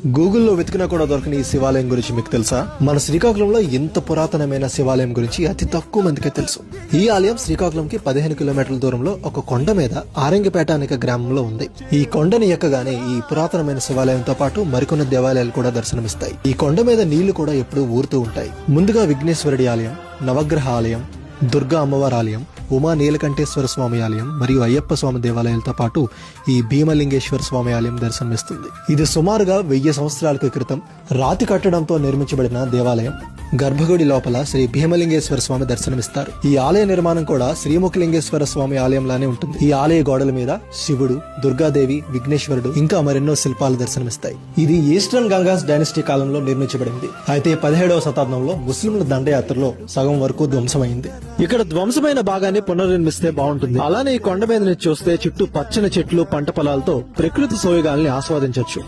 గూగుల్లో వెతికినా కూడా దొరకని ఈ శివాలయం గురించి మీకు తెలుసా? మన శ్రీకాకుళంలో ఇంత పురాతనమైన శివాలయం గురించి అతి తక్కువ మందికే తెలుసు. ఈ ఆలయం శ్రీకాకుళంకి 15 కిలోమీటర్ల దూరంలో ఒక కొండ మీద ఆరంగిపేట అనే గ్రామంలో ఉంది. ఈ కొండని ఎక్కగానే ఈ పురాతనమైన శివాలయంతో పాటు మరికొన్ని దేవాలయాలు కూడా దర్శనమిస్తాయి. ఈ కొండ మీద నీళ్లు కూడా ఎప్పుడూ ఊరుతూ ఉంటాయి. ముందుగా విఘ్నేశ్వరుడి ఆలయం, నవగ్రహ ఆలయం, దుర్గా అమ్మవారి ఆలయం, ఉమా నీలకంఠేశ్వర స్వామి ఆలయం మరియు అయ్యప్ప స్వామి దేవాలయాలతో పాటు ఈ భీమలింగేశ్వర స్వామి ఆలయం దర్శనమిస్తుంది. ఇది సుమారుగా 1000 సంవత్సరాల క్రితం రాతి కట్టడంతో నిర్మించబడిన దేవాలయం. గర్భగుడి లోపల శ్రీ భీమలింగేశ్వర స్వామి దర్శనమిస్తారు. ఈ ఆలయ నిర్మాణం కూడా శ్రీముఖలింగేశ్వర స్వామి ఆలయంలానే ఉంటుంది. ఈ ఆలయ గోడల మీద శివుడు, దుర్గాదేవి, విఘ్నేశ్వరుడు ఇంకా మరెన్నో శిల్పాలు దర్శనమిస్తాయి. ఇది ఈస్టర్న్ గంగాస్ డైనస్టీ కాలంలో నిర్మించబడింది. అయితే 17వ శతాబ్దంలో ముస్లింల దండయాత్రలో సగం వరకు ధ్వంసమైంది. ఇక్కడ ధ్వంసమైన భాగాన్ని పునర్నిర్మిస్తే బాగుంటుంది. అలానే ఈ కొండ మీద నుంచి చూస్తే చుట్టూ పచ్చని చెట్లు, పంట పొలాలతో ప్రకృతి సోయగాల్ని ఆస్వాదించవచ్చు.